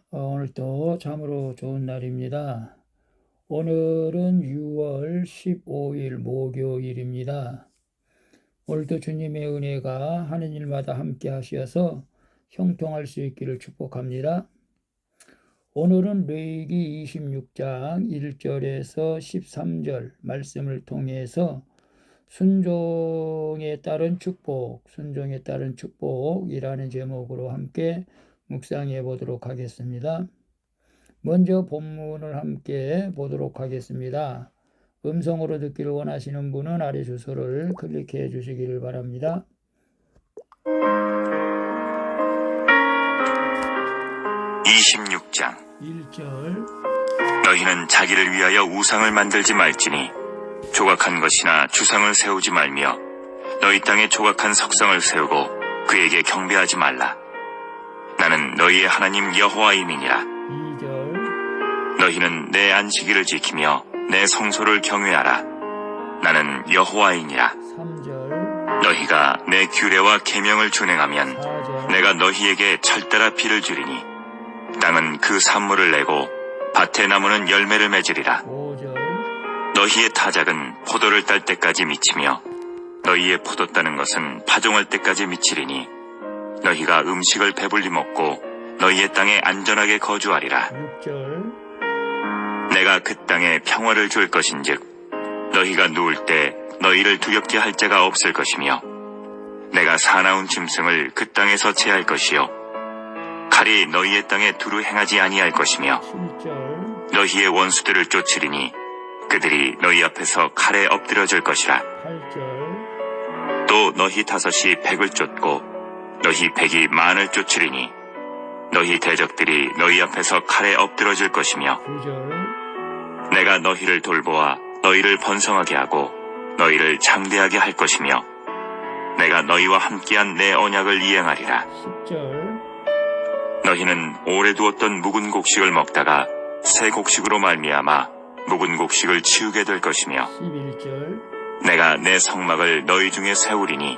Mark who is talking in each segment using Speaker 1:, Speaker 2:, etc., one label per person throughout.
Speaker 1: 오늘도 참으로 좋은 날입니다. 오늘은 6월 15일 목요일입니다. 오늘도 주님의 은혜가 하는 일마다 함께 하셔서 형통할 수 있기를 축복합니다. 오늘은 레위기 26장 1절에서 13절 말씀을 통해서 순종에 따른 축복이라는 제목으로 함께 묵상해 보도록 하겠습니다. 먼저 본문을 함께 보도록 하겠습니다. 음성으로 듣기를 원하시는 분은 아래 주소를 클릭해 주시기를 바랍니다.
Speaker 2: 26장
Speaker 1: 1절
Speaker 2: 너희는 자기를 위하여 우상을 만들지 말지니 조각한 것이나 주상을 세우지 말며 너희 땅에 조각한 석상을 세우고 그에게 경배하지 말라. 나는 너희의 하나님 여호와임이니라.
Speaker 1: 2절
Speaker 2: 너희는 내 안식일을 지키며 내 성소를 경외하라. 나는 여호와이니라.
Speaker 1: 3절
Speaker 2: 너희가 내 규례와 계명을 준행하면
Speaker 1: 4절
Speaker 2: 내가 너희에게 철따라 비를 주리니 땅은 그 산물을 내고 밭의 나무는 열매를 맺으리라.
Speaker 1: 5절
Speaker 2: 너희의 타작은 포도를 딸 때까지 미치며 너희의 포도 따는 것은 파종할 때까지 미치리니 너희가 음식을 배불리 먹고 너희의 땅에 안전하게 거주하리라.
Speaker 1: 6절
Speaker 2: 내가 그 땅에 평화를 줄 것인즉 너희가 누울 때 너희를 두렵게 할 자가 없을 것이며 내가 사나운 짐승을 그 땅에서 제할 것이요 칼이 너희의 땅에 두루 행하지 아니할 것이며
Speaker 1: 7절
Speaker 2: 너희의 원수들을 쫓으리니 그들이 너희 앞에서 칼에 엎드려질 것이라.
Speaker 1: 8절
Speaker 2: 또 너희 다섯이 백을 쫓고 너희 백이 만을 쫓으리니 너희 대적들이 너희 앞에서 칼에 엎드러질 것이며
Speaker 1: 9절
Speaker 2: 내가 너희를 돌보아 너희를 번성하게 하고 너희를 장대하게 할 것이며 내가 너희와 함께한 내 언약을 이행하리라.
Speaker 1: 10절
Speaker 2: 너희는 오래 두었던 묵은 곡식을 먹다가 새 곡식으로 말미암아 묵은 곡식을 치우게 될 것이며
Speaker 1: 11절
Speaker 2: 내가 내 성막을 너희 중에 세우리니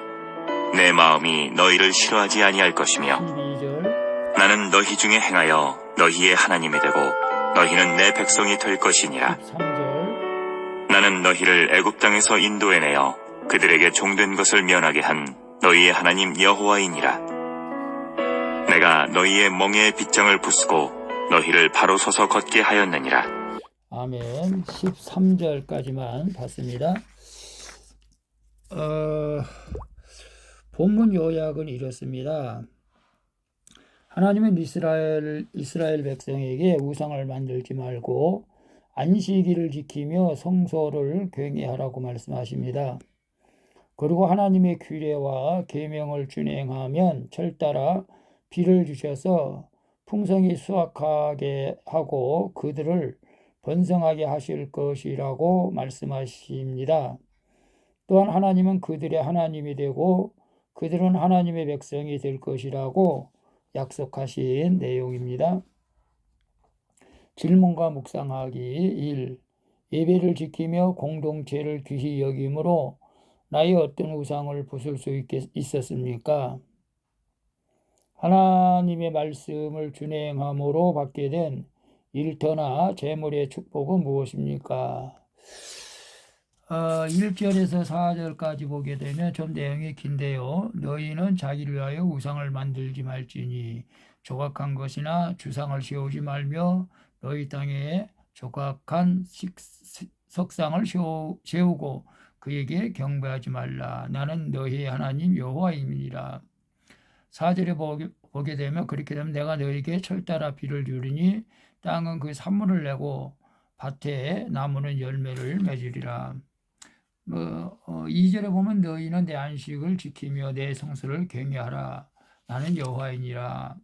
Speaker 2: 내 마음이 너희를 싫어하지 아니할 것이며
Speaker 1: 12절
Speaker 2: 나는 너희 중에 행하여 너희의 하나님이 되고 너희는 내 백성이 될 것이니라.
Speaker 1: 13절
Speaker 2: 나는 너희를 애굽 땅에서 인도해내어 그들에게 종된 것을 면하게 한 너희의 하나님 여호와이니라. 내가 너희의 멍에의 빗장을 부수고 너희를 바로 서서 걷게 하였느니라.
Speaker 1: 아멘. 13절까지만 봤습니다. 본문 요약은 이렇습니다. 하나님은 이스라엘 백성에게 우상을 만들지 말고 안식일을 지키며 성소를 경외하라고 말씀하십니다. 그리고 하나님의 규례와 계명을 준행하면 철따라 비를 주셔서 풍성히 수확하게 하고 그들을 번성하게 하실 것이라고 말씀하십니다. 또한 하나님은 그들의 하나님이 되고 그들은 하나님의 백성이 될 것이라고 약속하신 내용입니다. 질문과 묵상하기 1. 예배를 지키며 공동체를 귀히 여김으로 나의 어떤 우상을 부술 수 있었습니까? 하나님의 말씀을 준행함으로 받게 된 일터나 재물의 축복은 무엇입니까? 1절에서 4절까지 보게 되면 좀 내용이 긴데요. 너희는 자기를 위하여 우상을 만들지 말지니 조각한 것이나 주상을 세우지 말며 너희 땅에 조각한 석상을 세우고 그에게 경배하지 말라. 나는 너희의 하나님 여호와임이니라. 4절에 보게 되면 그렇게 되면 내가 너희에게 철따라 비를 주리니 땅은 그 산물을 내고 밭에 나무는 열매를 맺으리라. 2절에 보면 너희는 내 안식을 지키며 내 성소를 경외하라. 나는 여호와이니라.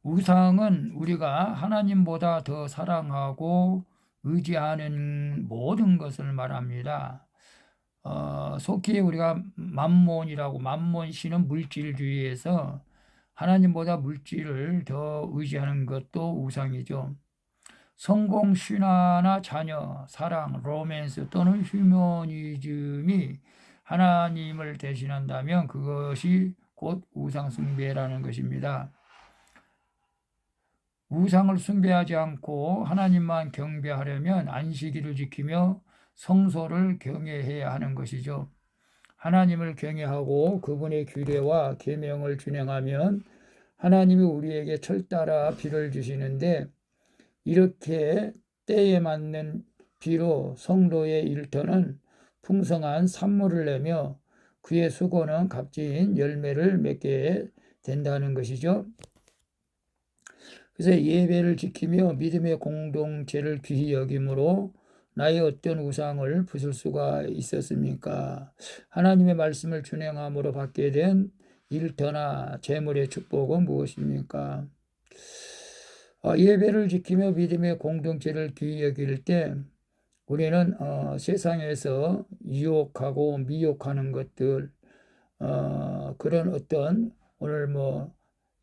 Speaker 1: 우상은 우리가 하나님보다 더 사랑하고 의지하는 모든 것을 말합니다. 속히 우리가 만몬 신은 물질주의에서 하나님보다 물질을 더 의지하는 것도 우상이죠. 성공, 신화나 자녀, 사랑, 로맨스 또는 휴머니즘이 하나님을 대신한다면 그것이 곧 우상 숭배라는 것입니다. 우상을 숭배하지 않고 하나님만 경배하려면 안식일을 지키며 성소를 경외해야 하는 것이죠. 하나님을 경외하고 그분의 규례와 계명을 준행하면 하나님이 우리에게 철따라 비를 주시는데, 이렇게 때에 맞는 비로 성도의 일터는 풍성한 산물을 내며 그의 수고는 값진 열매를 맺게 된다는 것이죠. 그래서 예배를 지키며 믿음의 공동체를 귀히 여김으로 나의 어떤 우상을 부술 수가 있었습니까? 하나님의 말씀을 준행함으로 받게 된 일터나 재물의 축복은 무엇입니까? 예배를 지키며 믿음의 공동체를 귀히 여길 때 우리는 세상에서 유혹하고 미혹하는 것들, 그런 어떤 오늘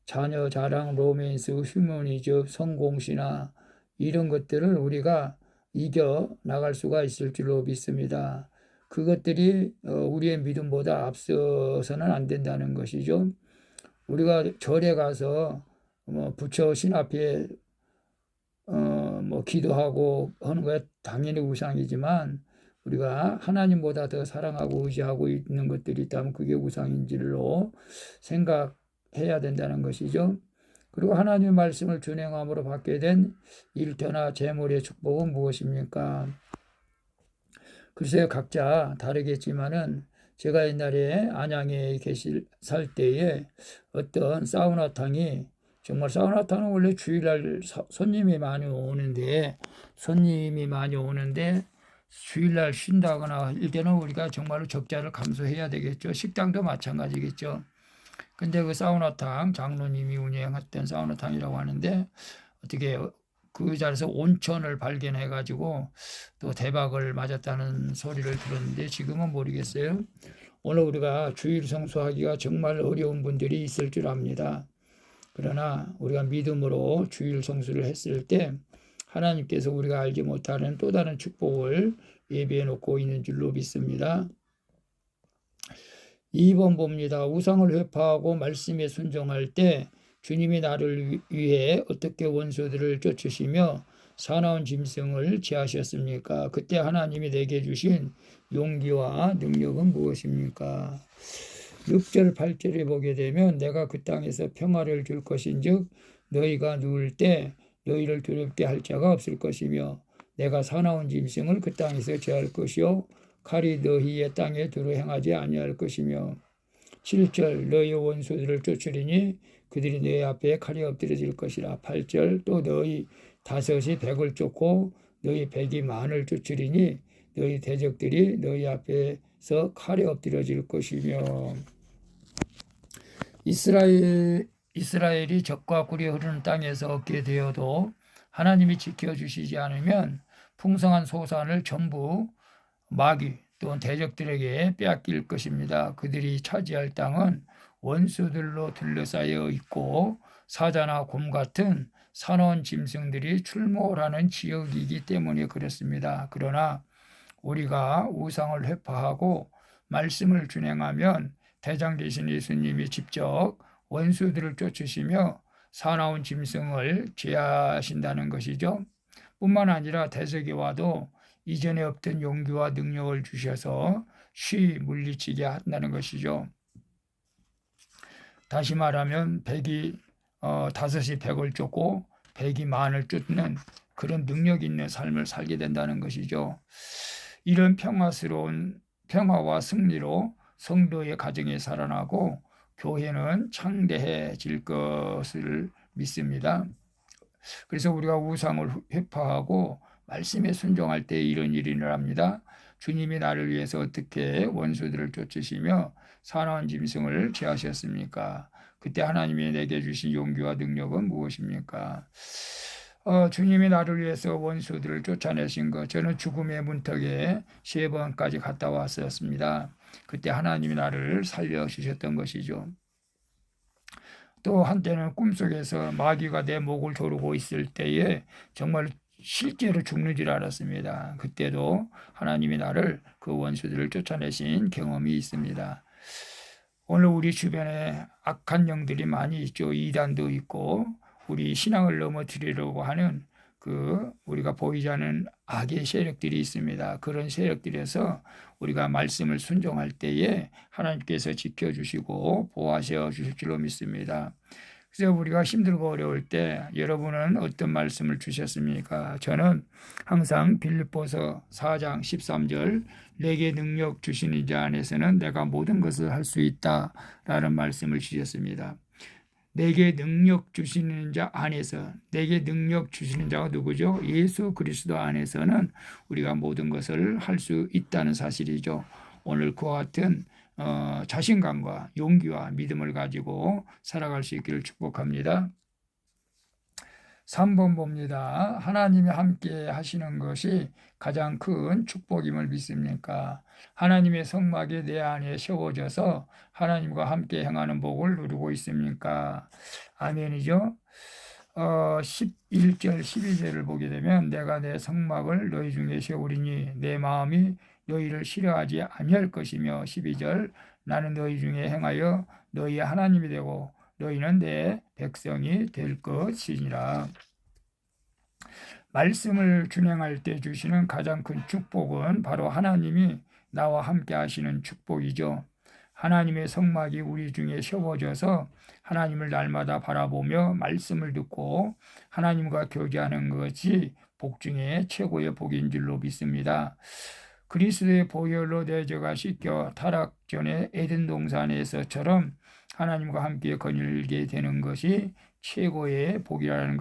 Speaker 1: 자녀 자랑, 로맨스, 휴머니즘, 성공시나 이런 것들을 우리가 이겨 나갈 수가 있을 줄로 믿습니다. 그것들이 우리의 믿음보다 앞서서는 안 된다는 것이죠. 우리가 절에 가서 부처 신 앞에 기도하고 하는 거야 당연히 우상이지만, 우리가 하나님보다 더 사랑하고 의지하고 있는 것들이 있다면 그게 우상인 줄로 생각해야 된다는 것이죠. 그리고 하나님의 말씀을 준행함으로 받게 된 일터나 재물의 축복은 무엇입니까? 글쎄요, 각자 다르겠지만은 제가 옛날에 안양에 살 때에 어떤 사우나탕이, 정말 사우나탕은 원래 주일날 손님이 많이 오는데 주일날 쉰다거나 할 때는 우리가 정말로 적자를 감수해야 되겠죠. 식당도 마찬가지겠죠. 근데 그 사우나탕, 장로님이 운영했던 사우나탕이라고 하는데, 어떻게 그 자리에서 온천을 발견해 가지고 또 대박을 맞았다는 소리를 들었는데, 지금은 모르겠어요. 오늘 우리가 주일 성수하기가 정말 어려운 분들이 있을 줄 압니다. 그러나 우리가 믿음으로 주일 성수를 했을 때 하나님께서 우리가 알지 못하는 또 다른 축복을 예비해 놓고 있는 줄로 믿습니다. 2번 봅니다. 우상을 회파하고 말씀에 순종할 때 주님이 나를 위해 어떻게 원수들을 쫓으시며 사나운 짐승을 제하셨습니까? 그때 하나님이 내게 주신 용기와 능력은 무엇입니까? 6절 8절에 보게 되면 내가 그 땅에서 평화를 줄 것인즉 너희가 누울 때 너희를 두렵게 할 자가 없을 것이며 내가 사나운 짐승을 그 땅에서 제할 것이요 칼이 너희의 땅에 두루 행하지 아니할 것이며 7절 너희 원수들을 쫓으리니 그들이 너희 앞에 칼이 엎드려질 것이라. 8절 또 너희 다섯이 백을 쫓고 너희 백이 만을 쫓으리니 너희 대적들이 너희 앞에서 칼에 엎드려질 것이며. 이스라엘이 적과 꿀이 흐르는 땅에서 얻게 되어도 하나님이 지켜주시지 않으면 풍성한 소산을 전부 마귀 또는 대적들에게 빼앗길 것입니다. 그들이 차지할 땅은 원수들로 둘러싸여 있고 사자나 곰 같은 사나운 짐승들이 출몰하는 지역이기 때문에 그렇습니다. 그러나 우리가 우상을 회파하고 말씀을 준행하면 대장 되신 예수님이 직접 원수들을 쫓으시며 사나운 짐승을 제하신다는 것이죠. 뿐만 아니라 대적이 와도 이전에 없던 용기와 능력을 주셔서 쉬 물리치게 한다는 것이죠. 다시 말하면 다섯이 백을 쫓고 백이 만을 쫓는 그런 능력 있는 삶을 살게 된다는 것이죠. 이런 평화스러운 평화와 승리로 성도의 가정이 살아나고 교회는 창대해질 것을 믿습니다. 그래서 우리가 우상을 회파하고 말씀에 순종할 때 이런 일이 일어납니다. 주님이 나를 위해서 어떻게 원수들을 쫓으시며 사나운 짐승을 제하셨습니까? 그때 하나님이 내게 주신 용기와 능력은 무엇입니까? 주님이 나를 위해서 원수들을 쫓아내신 것, 저는 죽음의 문턱에 3번까지 갔다 왔었습니다. 그때 하나님이 나를 살려주셨던 것이죠. 또 한때는 꿈속에서 마귀가 내 목을 조르고 있을 때에 정말 실제로 죽는 줄 알았습니다. 그때도 하나님이 나를 그 원수들을 쫓아내신 경험이 있습니다. 오늘 우리 주변에 악한 영들이 많이 있죠. 이단도 있고 우리 신앙을 넘어뜨리려고 하는 우리가 보이지 않는 악의 세력들이 있습니다. 그런 세력들에서 우리가 말씀을 순종할 때에 하나님께서 지켜주시고 보호하셔 주실 줄로 믿습니다. 그래서 우리가 힘들고 어려울 때 여러분은 어떤 말씀을 주셨습니까? 저는 항상 빌립보서 4장 13절 내게 능력 주시는 자 안에서는 내가 모든 것을 할 수 있다라는 말씀을 주셨습니다. 내게 능력 주시는 자 안에서, 내게 능력 주시는 자가 누구죠? 예수 그리스도 안에서는 우리가 모든 것을 할 수 있다는 사실이죠. 오늘 그와 같은 자신감과 용기와 믿음을 가지고 살아갈 수 있기를 축복합니다. 3번 봅니다. 하나님이 함께 하시는 것이 가장 큰 축복임을 믿습니까? 하나님의 성막이 내 안에 세워져서 하나님과 함께 행하는 복을 누리고 있습니까? 아멘이죠. 11절 12절을 보게 되면 내가 내 성막을 너희 중에 세우리니 내 마음이 너희를 싫어하지 아니할 것이며 12절 나는 너희 중에 행하여 너희의 하나님이 되고 너희는 내 백성이 될 것이니라. 말씀을 준행할 때 주시는 가장 큰 축복은 바로 하나님이 나와 함께 하시는 축복이죠. 하나님의 성막이 우리 중에 세워져서 하나님을 날마다 바라보며 말씀을 듣고 하나님과 교제하는 것이 복 중에 최고의 복인 줄로 믿습니다. 그리스도의 보혈로 내 죄가 씻겨 타락 전에 에덴 동산에서처럼 하나님과 함께 거닐게 되는 것이 최고의 복이라는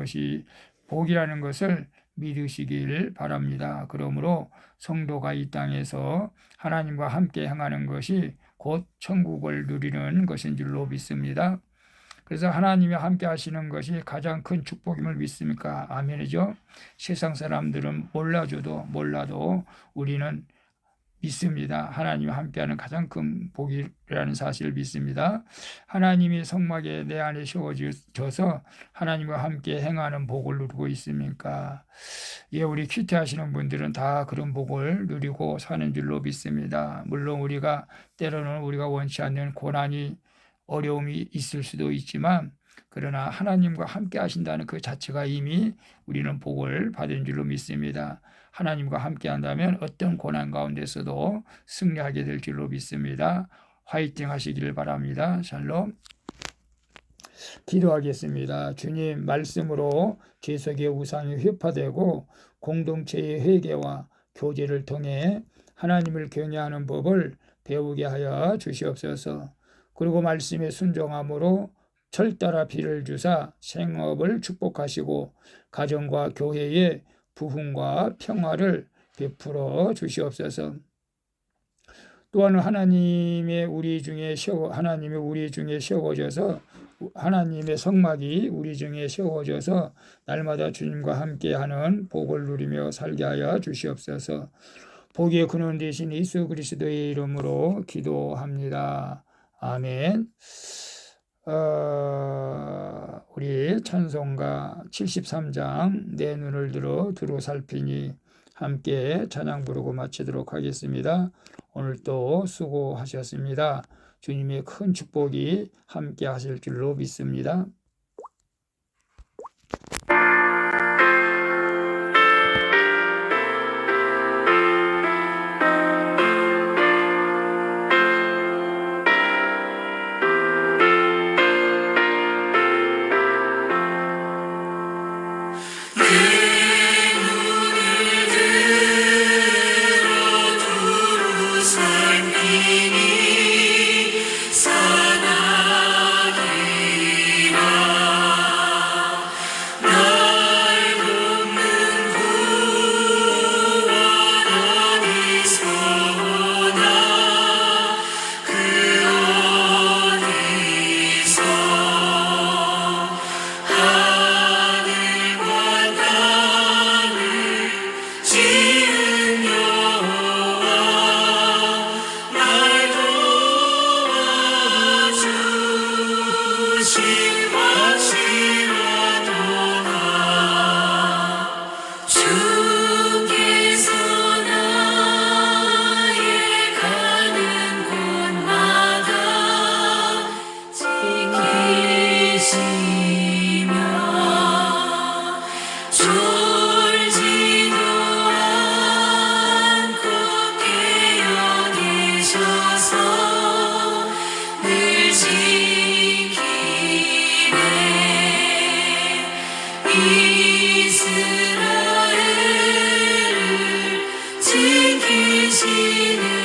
Speaker 1: 것을 믿으시길 바랍니다. 그러므로 성도가 이 땅에서 하나님과 함께 행하는 것이 곧 천국을 누리는 것인 줄로 믿습니다. 그래서 하나님이 함께 하시는 것이 가장 큰 축복임을 믿습니까? 아멘이죠. 세상 사람들은 몰라도 우리는 믿습니다. 하나님이 함께하는 가장 큰 복이라는 사실을 믿습니다. 하나님이 성막에 내 안에 세워져서 하나님과 함께 행하는 복을 누리고 있습니까? 예, 우리 큐티하시는 분들은 다 그런 복을 누리고 사는 줄로 믿습니다. 물론 때로는 우리가 원치 않는 고난이 어려움이 있을 수도 있지만 그러나 하나님과 함께 하신다는 그 자체가 이미 우리는 복을 받은 줄로 믿습니다. 하나님과 함께 한다면 어떤 고난 가운데서도 승리하게 될 줄로 믿습니다. 화이팅 하시기를 바랍니다. 샬롬. 기도하겠습니다. 주님, 말씀으로 제 속의 우상이 회파되고 공동체의 회개와 교제를 통해 하나님을 경외하는 법을 배우게 하여 주시옵소서. 그리고 말씀에 순종함으로 철따라 비를 주사 생업을 축복하시고 가정과 교회에 부흥과 평화를 베풀어 주시옵소서. 또한 하나님이 우리 중에 세워져서 하나님의 성막이 우리 중에 세워져서 날마다 주님과 함께하는 복을 누리며 살게 하여 주시옵소서. 복의 근원 되신 예수 그리스도의 이름으로 기도합니다. 아멘. 우리 찬송가 73장 내 눈을 들어 두루 살피니 함께 찬양 부르고 마치도록 하겠습니다. 오늘도 수고하셨습니다. 주님의 큰 축복이 함께 하실 줄로 믿습니다.
Speaker 3: 사랑이라 이스라엘을 지키시는